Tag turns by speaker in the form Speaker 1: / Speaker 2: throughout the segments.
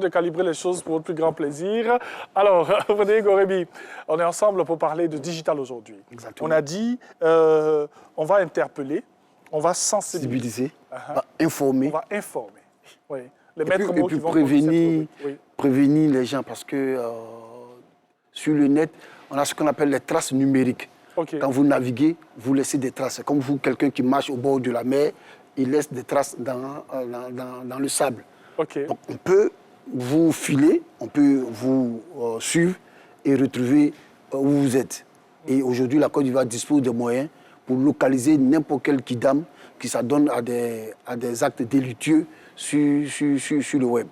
Speaker 1: De calibrer les choses pour votre plus grand plaisir. Alors, venez Gorébi, on est ensemble pour parler de digital aujourd'hui. On a dit, on va interpeller, on va sensibiliser,
Speaker 2: informer.
Speaker 1: On va informer. Oui. Les
Speaker 2: maîtres mots qui vont prévenir les gens parce que sur le net, on a ce qu'on appelle les traces numériques. Quand vous naviguez, vous laissez des traces. Comme vous, quelqu'un qui marche au bord de la mer, il laisse des traces dans le sable. Donc, on peut vous filer, on peut vous suivre et retrouver où vous êtes. Et aujourd'hui, la Côte d'Ivoire dispose de moyens pour localiser n'importe quel kidam qui s'adonne à des actes délictueux sur le web.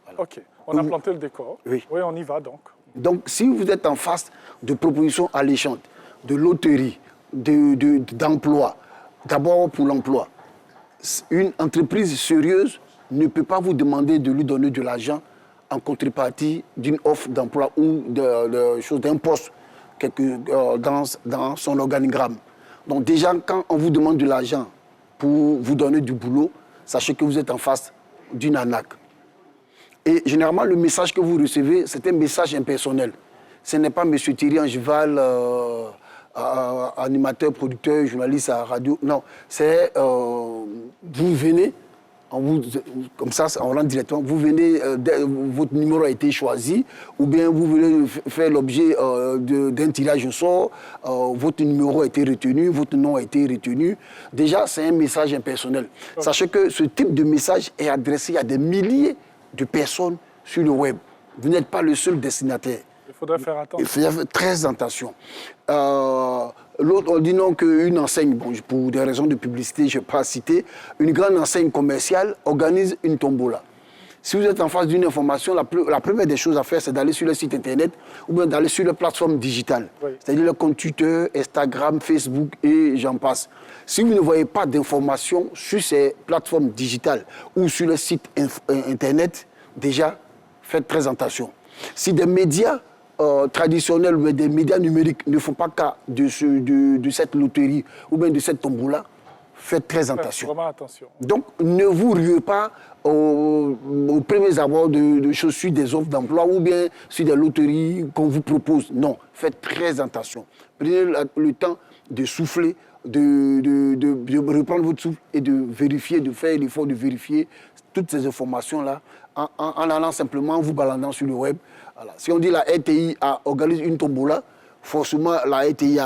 Speaker 2: Voilà.
Speaker 1: OK. On a planté le décor. Oui, on y va donc.
Speaker 2: Donc, si vous êtes en face de propositions alléchantes, de loterie, d'emploi, d'abord pour l'emploi, une entreprise sérieuse ne peut pas vous demander de lui donner de l'argent en contrepartie d'une offre d'emploi ou d'un poste dans son organigramme. Donc déjà, quand on vous demande de l'argent pour vous donner du boulot, sachez que vous êtes en face d'une arnaque. Et généralement, le message que vous recevez, c'est un message impersonnel. Ce n'est pas M. Thierry Angeval, animateur, producteur, journaliste à la radio. Non, c'est vous venez, comme ça, on rentre directement, vous venez, votre numéro a été choisi, ou bien vous venez faire l'objet d'un tirage au sort, votre numéro a été retenu, votre nom a été retenu. Déjà, c'est un message impersonnel. Sachez que ce type de message est adressé à des milliers de personnes sur le web. Vous n'êtes pas le seul destinataire.
Speaker 1: Il faudrait faire attention.
Speaker 2: Il faut faire très attention. L'autre, on dit non qu'une enseigne, bon, pour des raisons de publicité, je ne vais pas citer, une grande enseigne commerciale organise une tombola. Si vous êtes en face d'une information, la première des choses à faire, c'est d'aller sur le site internet ou bien d'aller sur les plateformes digitales. C'est-à-dire le compte Twitter, Instagram, Facebook et j'en passe. Si vous ne voyez pas d'informations sur ces plateformes digitales ou sur le site internet, déjà, faites très attention. Si des médias traditionnels ou des médias numériques ne font pas cas de cette loterie ou bien de cette tombola, faites très attention.
Speaker 1: Vraiment attention.
Speaker 2: Donc, ne vous ruez pas aux premiers abords de choses sur des offres d'emploi ou bien sur des loteries qu'on vous propose. Non, faites très attention. Prenez le temps de souffler, de reprendre votre souffle et de vérifier, de faire l'effort de vérifier toutes ces informations-là en allant simplement, en vous baladant sur le web. Voilà. Si on dit la RTI organise une tombola, forcément la RTI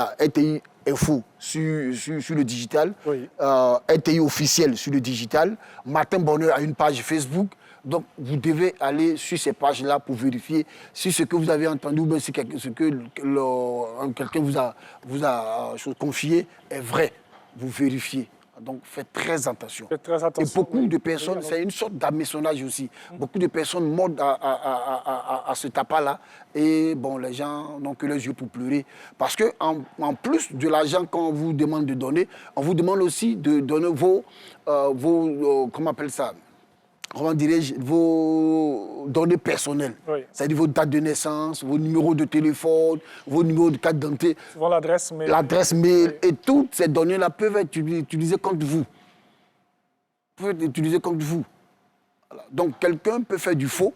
Speaker 2: Info sur le digital, RTI officiel sur le digital, Matin Bonheur a une page Facebook. Donc, vous devez aller sur ces pages-là pour vérifier si ce que vous avez entendu ou bien si ce que quelqu'un vous a confié est vrai. Vous vérifiez. Donc, faites très attention.
Speaker 1: Faites très attention.
Speaker 2: Et beaucoup de personnes, c'est une sorte d'hameçonnage aussi. Beaucoup de personnes mordent à ce tapas-là. Et bon, les gens n'ont que les yeux pour pleurer. Parce qu'en plus de l'argent qu'on vous demande de donner, on vous demande aussi de donner vos comment on appelle ça, comment dirais-je, vos données personnelles. C'est-à-dire vos dates de naissance, vos numéros de téléphone, vos numéros de carte d'identité.
Speaker 1: Souvent l'adresse mail.
Speaker 2: L'adresse mail. Et toutes ces données-là peuvent être utilisées contre vous. Peuvent être utilisées contre vous. Voilà. Donc quelqu'un peut faire du faux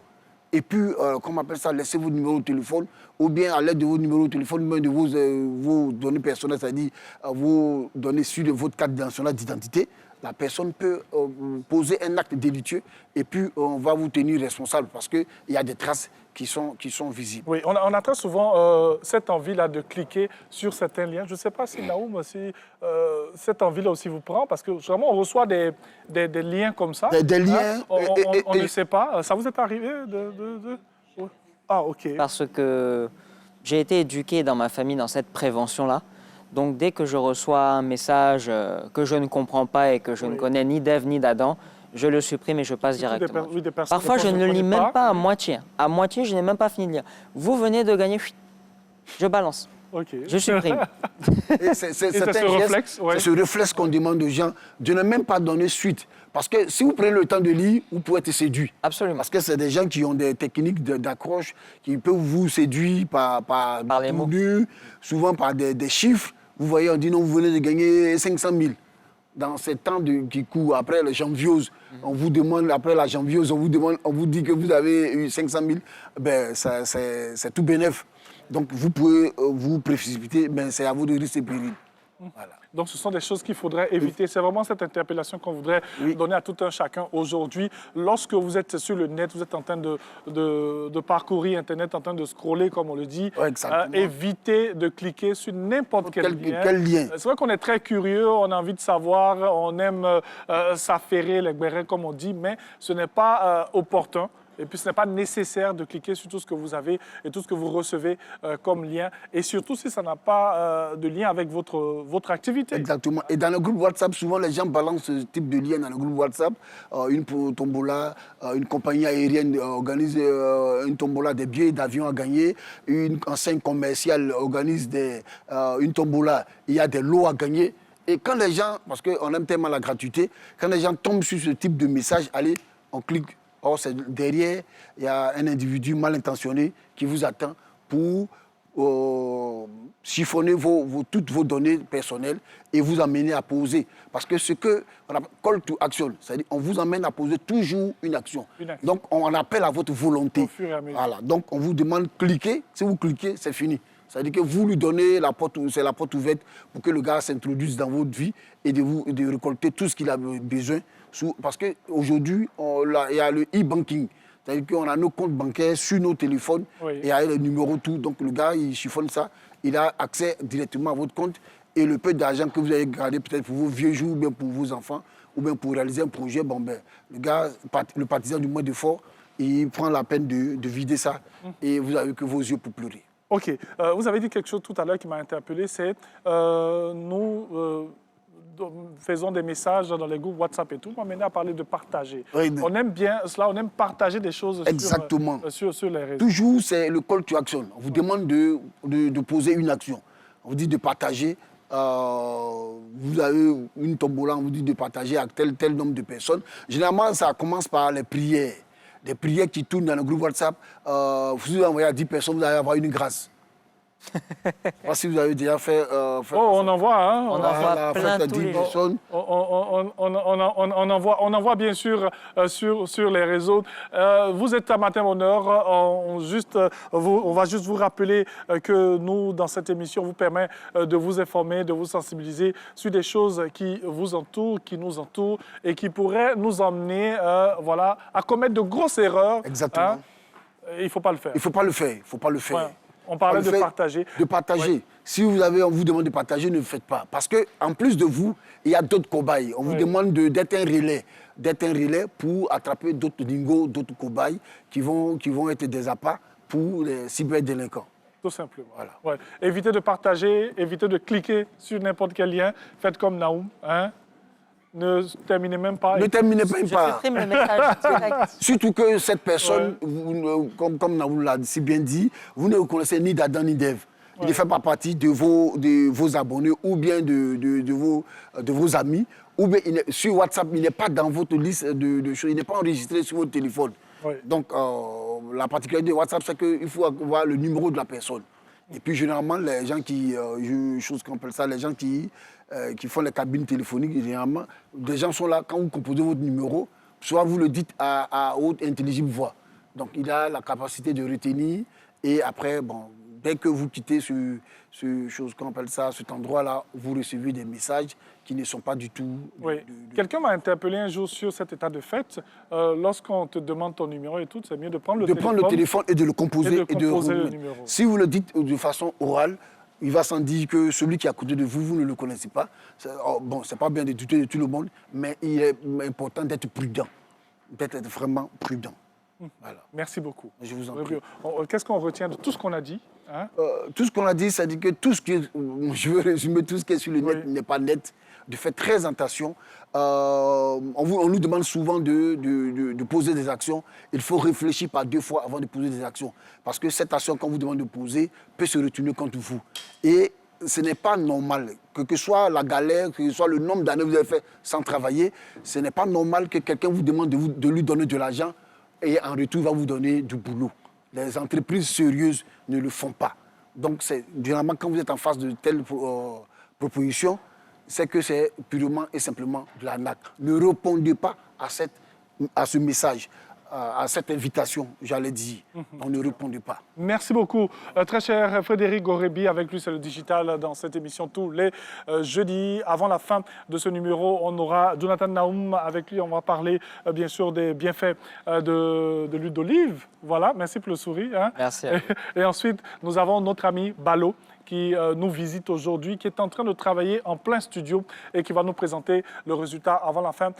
Speaker 2: et puis, comment on appelle ça, laisser vos numéros de téléphone ou bien à l'aide de vos numéros de téléphone, ou bien de vos données personnelles, c'est-à-dire vos données sur votre carte nationale d'identité. La personne peut poser un acte délictueux et puis on va vous tenir responsable parce qu'il y a des traces qui sont visibles.
Speaker 1: Oui, on a très souvent cette envie-là de cliquer sur certains liens. Je ne sais pas si Naoum, si cette envie-là aussi vous prend parce que vraiment on reçoit des liens comme ça.
Speaker 2: Des liens.
Speaker 1: On ne sait pas. Ça vous est arrivé Ah, OK.
Speaker 3: Parce que j'ai été éduqué dans ma famille dans cette prévention-là. Donc, dès que je reçois un message que je ne comprends pas et que je ne connais ni d'Ève ni d'Adam, je le supprime et je passe directement. Parfois, je ne le lis même pas à moitié. À moitié, je n'ai même pas fini de lire. Vous venez de gagner, je balance. Je supprime.
Speaker 2: C'est ce réflexe qu'on demande aux gens de ne même pas donner suite. Parce que si vous prenez le temps de lire, vous pouvez être séduit.
Speaker 3: Absolument.
Speaker 2: Parce que c'est des gens qui ont des techniques d'accroche qui peuvent vous séduire par
Speaker 3: les mots.
Speaker 2: Souvent par des chiffres. Vous voyez, on dit non, vous venez de gagner 500 000. dans ces temps qui courent, après la janviose, on vous demande, après la janviose, on vous dit que vous avez eu 500 000, ben, c'est tout bénef. Donc vous pouvez vous précipiter, mais c'est à vous de risques et périls. Voilà.
Speaker 1: Donc, ce sont des choses qu'il faudrait éviter. C'est vraiment cette interpellation qu'on voudrait donner à tout un chacun aujourd'hui. Lorsque vous êtes sur le net, vous êtes en train de parcourir Internet, en train de scroller, comme on le dit, évitez de cliquer sur n'importe quel lien. C'est vrai qu'on est très curieux, on a envie de savoir, on aime s'affairer les gbérins, comme on dit, mais ce n'est pas opportun. Et puis, ce n'est pas nécessaire de cliquer sur tout ce que vous avez et tout ce que vous recevez comme lien. Et surtout, si ça n'a pas de lien avec votre activité.
Speaker 2: Exactement. Et dans le groupe WhatsApp, souvent, les gens balancent ce type de lien dans le groupe WhatsApp. Une tombola, une compagnie aérienne organise une tombola des billets d'avion à gagner. Une enseigne commerciale organise une tombola. Il y a des lots à gagner. Et quand les gens, parce qu'on aime tellement la gratuité, quand les gens tombent sur ce type de message, allez, on clique. Or, derrière, il y a un individu mal intentionné qui vous attend pour chiffonner toutes vos données personnelles et vous amener à poser. Parce que ce qu'on appelle call to action, c'est-à-dire on vous amène à poser toujours une action. Donc, on appelle à votre volonté. Voilà. Donc, on vous demande de cliquer. Si vous cliquez, c'est fini. C'est-à-dire que vous lui donnez c'est la porte ouverte pour que le gars s'introduise dans votre vie et de récolter tout ce qu'il a besoin. Parce qu'aujourd'hui, il y a le e-banking. C'est-à-dire qu'on a nos comptes bancaires sur nos téléphones et il y a le numéro tout. Donc le gars, il chiffonne ça, il a accès directement à votre compte et le peu d'argent que vous avez gardé peut-être pour vos vieux jours ou bien pour vos enfants ou bien pour réaliser un projet, le gars, le partisan du moins d'effort, il prend la peine de vider ça et vous n'avez que vos yeux pour pleurer.
Speaker 1: OK. Vous avez dit quelque chose tout à l'heure qui m'a interpellé, c'est nous faisons des messages dans les groupes WhatsApp et tout, on m'amène à parler de partager. Oui, on aime bien cela, on aime partager des choses sur les réseaux.
Speaker 2: Toujours, c'est le call to action. On vous demande de poser une action. On vous dit de partager. Vous avez une tombola, on vous dit de partager avec tel nombre de personnes. Généralement, ça commence par les prières. Des prières qui tournent dans le groupe WhatsApp. Vous envoyez à 10 personnes, vous allez avoir une grâce. Je ne sais pas si vous avez déjà fait...
Speaker 1: on en voit, hein.
Speaker 3: On en voit plein tous les jours.
Speaker 1: On en voit bien sûr sur les réseaux. Vous êtes à Matin Bonheur. On va juste vous rappeler que nous, dans cette émission, on vous permet de vous informer, de vous sensibiliser sur des choses qui vous entourent, qui nous entourent et qui pourraient nous emmener à commettre de grosses erreurs.
Speaker 2: Exactement.
Speaker 1: Hein. Il ne faut pas le faire.
Speaker 2: Il ne faut pas le faire. Il faut pas le faire.
Speaker 1: Ouais. On parlait de partager.
Speaker 2: De partager. Oui. Si on vous demande de partager, ne le faites pas. Parce qu'en plus de vous, il y a d'autres cobayes. On vous demande d'être un relais pour attraper d'autres dingos, d'autres cobayes qui vont être des appâts pour les cyberdélinquants.
Speaker 1: Tout simplement. Voilà. Ouais. Évitez de partager, évitez de cliquer sur n'importe quel lien. Faites comme Naoum. Hein? Ne terminez même pas.
Speaker 2: Ne terminez même
Speaker 3: Je
Speaker 2: pas.
Speaker 3: supprime le message direct.
Speaker 2: Surtout que cette personne, comme Naoum l'a si bien dit, vous ne connaissez ni d'Adam ni d'Ève. Il ne fait pas partie de vos abonnés ou bien de vos amis. Ou bien sur WhatsApp, il n'est pas dans votre liste de choses. Il n'est pas enregistré sur votre téléphone. Oui. Donc, la particularité de WhatsApp, c'est qu'il faut avoir le numéro de la personne. Et puis, généralement, les gens qui, chose qu'on appelle ça, les gens qui font les cabines téléphoniques, généralement, des gens sont là, quand vous composez votre numéro, soit vous le dites à haute intelligible voix. Donc, il a la capacité de retenir. Et après, dès que vous quittez chose qu'on appelle ça, cet endroit-là, vous recevez des messages qui ne sont pas du tout...
Speaker 1: Oui. Quelqu'un m'a interpellé un jour sur cet état de fait. Lorsqu'on te demande ton numéro et tout, c'est mieux de prendre le téléphone.
Speaker 2: De prendre le téléphone et de le composer.
Speaker 1: Et de composer le numéro.
Speaker 2: Si vous le dites de façon orale, il va sans dire que celui qui est à côté de vous, vous ne le connaissez pas. C'est pas bien de douter de tout le monde, mais il est important d'être prudent, d'être vraiment prudent. Voilà.
Speaker 1: Merci beaucoup.
Speaker 2: Je vous en prie.
Speaker 1: Qu'est-ce qu'on retient de tout ce qu'on a dit, hein?
Speaker 2: Tout ce qu'on a dit, c'est que tout ce qui est, je veux résumer, tout ce qui est sur le net n'est pas net. De faire très attention. On nous demande souvent de poser des actions. Il faut réfléchir par 2 fois avant de poser des actions. Parce que cette action qu'on vous demande de poser peut se retourner contre vous. Et ce n'est pas normal, que ce soit la galère, que ce soit le nombre d'années que vous avez fait sans travailler, ce n'est pas normal que quelqu'un vous demande de lui donner de l'argent et en retour, il va vous donner du boulot. Les entreprises sérieuses ne le font pas. Donc, généralement, quand vous êtes en face de telles propositions, c'est que c'est purement et simplement de l'arnaque. Ne répondez pas à ce message, à cette invitation, j'allais dire. On ne répondait pas.
Speaker 1: Merci beaucoup. Très cher Frédéric Gorebi, avec lui c'est le digital dans cette émission tous les jeudis. Avant la fin de ce numéro, on aura Jonathan Naoum, avec lui on va parler bien sûr des bienfaits de l'huile d'olive. Voilà, merci pour le sourire. Hein.
Speaker 3: Merci.
Speaker 1: Et ensuite, nous avons notre ami Balo qui nous visite aujourd'hui, qui est en train de travailler en plein studio et qui va nous présenter le résultat avant la fin